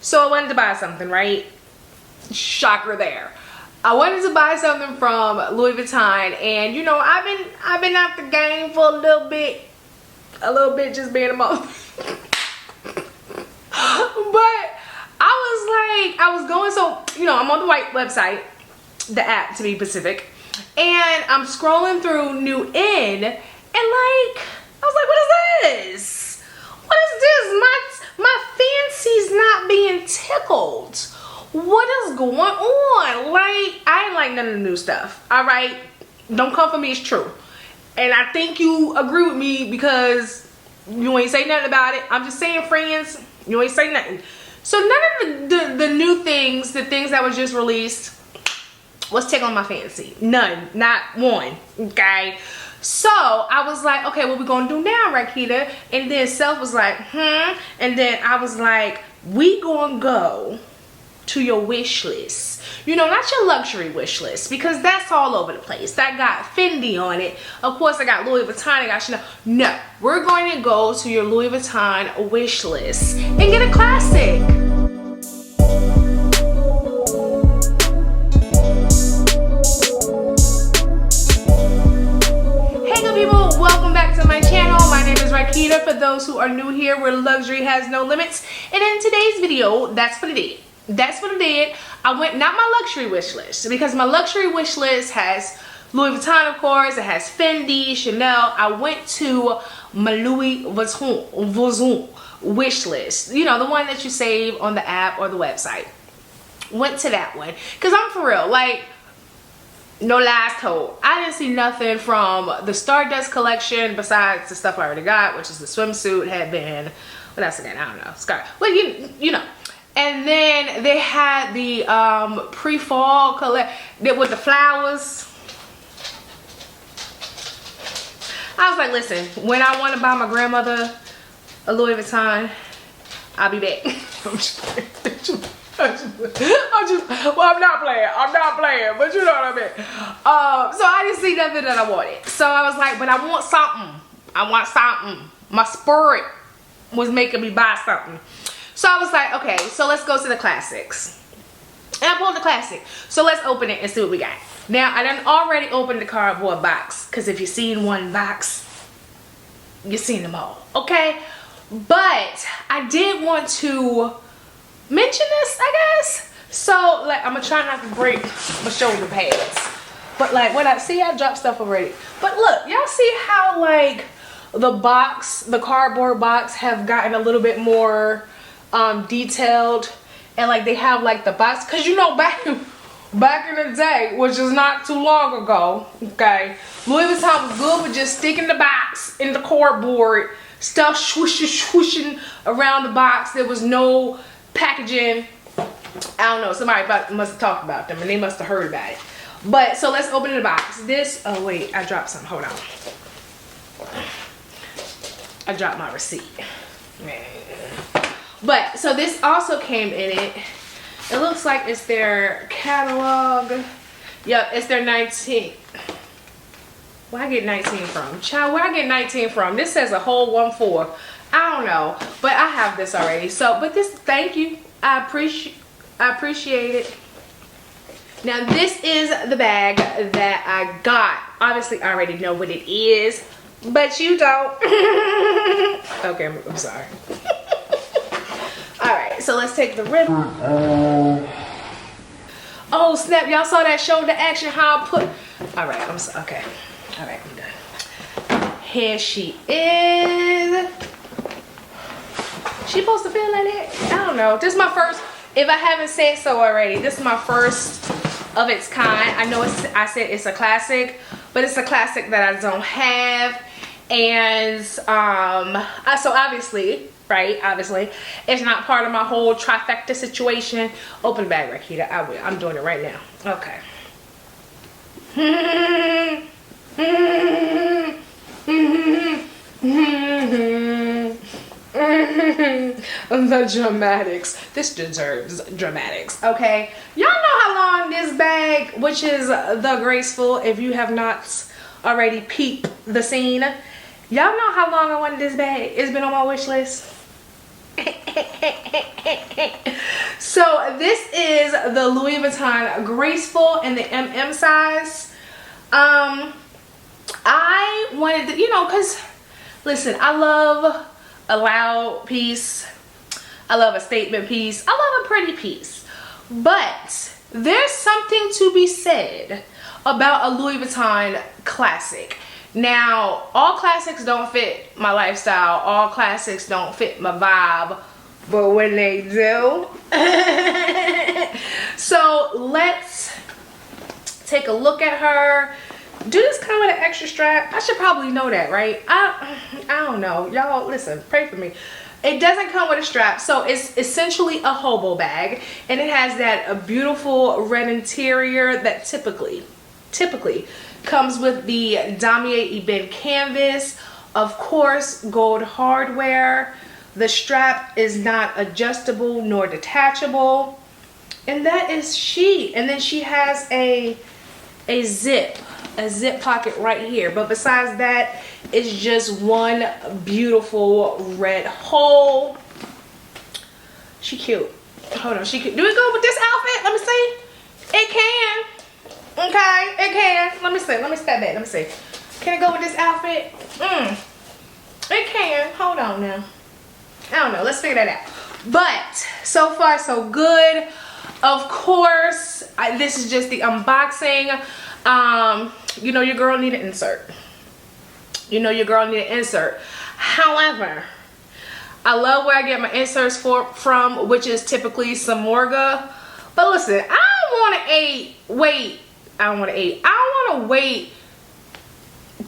So I wanted to buy something, right? Shocker there. I wanted to buy something from Louis Vuitton, and you know, I've been out the game for a little bit, just being a mother. But I was going, so you know, I'm on the white website, the app to be specific, and I'm scrolling through New In, and like I was like, what is this? What is this? My fancy's not being tickled. What is going on? Like, I ain't like none of the new stuff. All right, don't come for me, it's true. And I think you agree with me because you ain't say nothing about it. I'm just saying, friends, you ain't say nothing. So none of the new things, the things that was just released, was tickling my fancy. None, not one. Okay. So I was like, okay, what we gonna do now, Rakita? And then Self was like, and then I was like, we gonna go to your wish list. You know, not your luxury wish list, because that's all over the place. That got Fendi on it. Of course, I got Louis Vuitton, I got Chanel. No, we're going to go to your Louis Vuitton wish list and get a classic. Hey good people, welcome back to my channel. My name is Rakita. For those who are new here, where luxury has no limits. And in today's video, that's what it is. That's what I did. I went, not my luxury wish list, because my luxury wish list has Louis Vuitton, of course. It has Fendi, Chanel. I went to my Louis Vuitton wish list. You know, the one that you save on the app or the website. Went to that one. Because I'm for real. Like, no lies told. I didn't see nothing from the Stardust collection besides the stuff I already got, which is the swimsuit, headband. What else again? I don't know. Scarf. Well, you know. And then they had the pre-fall collection with the flowers. I was like, listen, when I want to buy my grandmother a Louis Vuitton, I'll be back. I'm not playing, but you know what I mean. So I didn't see nothing that I wanted. So I was like, but I want something. My spirit was making me buy something. So I was like, okay, so let's go to the classics. And I pulled the classic. So let's open it and see what we got. Now, I done already opened the cardboard box, because if you've seen one box, you've seen them all, okay? But I did want to mention this, I guess. So, like, I'm gonna try not to break my shoulder pads. But, like, when I see, I dropped stuff already. But look, y'all see how, like, the box, the cardboard box have gotten a little bit more detailed, and like they have like the box, because you know back in the day, which is not too long ago, okay, Louis Vuitton was good with just sticking the box in the cardboard, stuff swooshing around the box. There was no packaging. I don't know, somebody must have talked about them and they must have heard about it. But so let's open the box. This, oh wait, I dropped something, hold on. I dropped my receipt. But so this also came in it. It looks like it's their catalog. Yep, it's their 19. Where I get 19 from? Child, where I get 19 from? This says a whole 1-4. I don't know, but I have this already. So, but this, thank you. I appreciate it. Now this is the bag that I got. Obviously, I already know what it is, but you don't. Okay, I'm sorry. Alright, so let's take the ribbon. Oh snap, y'all saw that shoulder action, how I put. Alright, I'm so, okay. Alright, I'm done. Here she is. She supposed to feel like that? I don't know. This is my first, if I haven't said so already, this is my first of its kind. I know I said it's a classic, but it's a classic that I don't have. And so obviously, right, obviously it's not part of my whole trifecta situation. Open the bag, Rakita. I will. I'm doing it right now. Okay. The dramatics. This deserves dramatics. Okay, y'all know how long this bag, which is the Graceful, if you have not already peeped the scene, y'all know how long I wanted this bag. It's been on my wish list. So this is the Louis Vuitton Graceful in the MM size. I wanted to, you know, because listen, I love a loud piece. I love a statement piece. I love a pretty piece. But there's something to be said about a Louis Vuitton classic. Now, all classics don't fit my lifestyle. All classics don't fit my vibe. But when they do. So let's take a look at her. Do this come with an extra strap? I should probably know that, right? I don't know. Y'all, listen, pray for me. It doesn't come with a strap, so it's essentially a hobo bag, and it has that beautiful red interior that typically comes with the Damier Ebene canvas. Of course, gold hardware. The strap is not adjustable nor detachable, and that is she. And then she has a zip pocket right here, but besides that, it's just one beautiful red hole. She cute. Hold on, she cute. Do it go with this outfit? Let me see. It can. Okay, it can. Let me see. Let me step back. Let me see. Can it go with this outfit? It can. Hold on now. I don't know. Let's figure that out. But so far so good. Of course, this is just the unboxing. You know your girl need an insert. You know your girl need an insert. However, I love where I get my inserts from, which is typically Samorga. But listen, I don't want to wait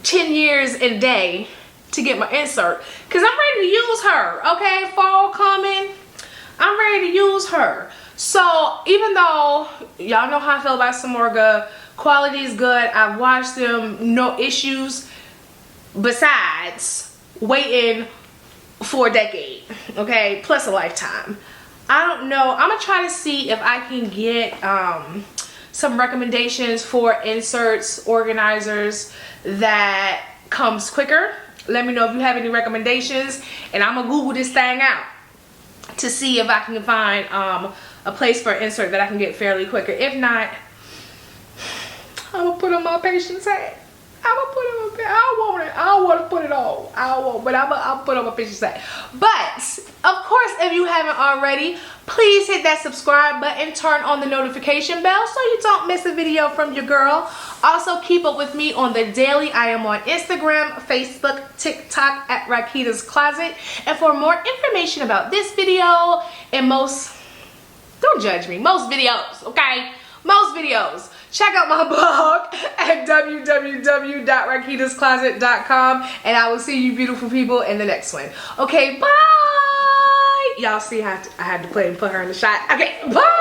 10 years and day to get my insert, because I'm ready to use her. Okay, fall coming, I'm ready to use her. So even though y'all know how I feel about Samorga, quality is good, I've watched them, no issues, besides waiting for a decade, okay, plus a lifetime. I don't know. I'm gonna try to see if I can get some recommendations for inserts, organizers that comes quicker. Let me know if you have any recommendations, and I'm gonna Google this thing out to see if I can find a place for an insert that I can get fairly quicker. If not, I'm gonna put on my patience hat. I'm gonna put on my, I don't want it. I don't want to put it on. I don't want, but I'll put on my patience hat. But of course, if you haven't already, please hit that subscribe button, turn on the notification bell so you don't miss a video from your girl. Also, keep up with me on the daily. I am on Instagram, Facebook, TikTok at Rakita's Closet. And for more information about this video and most, don't judge me, most videos, okay? Most videos. Check out my blog at www.rakitascloset.com, and I will see you beautiful people in the next one. Okay, bye. Y'all see how I had to play and put her in the shot. Okay, bye.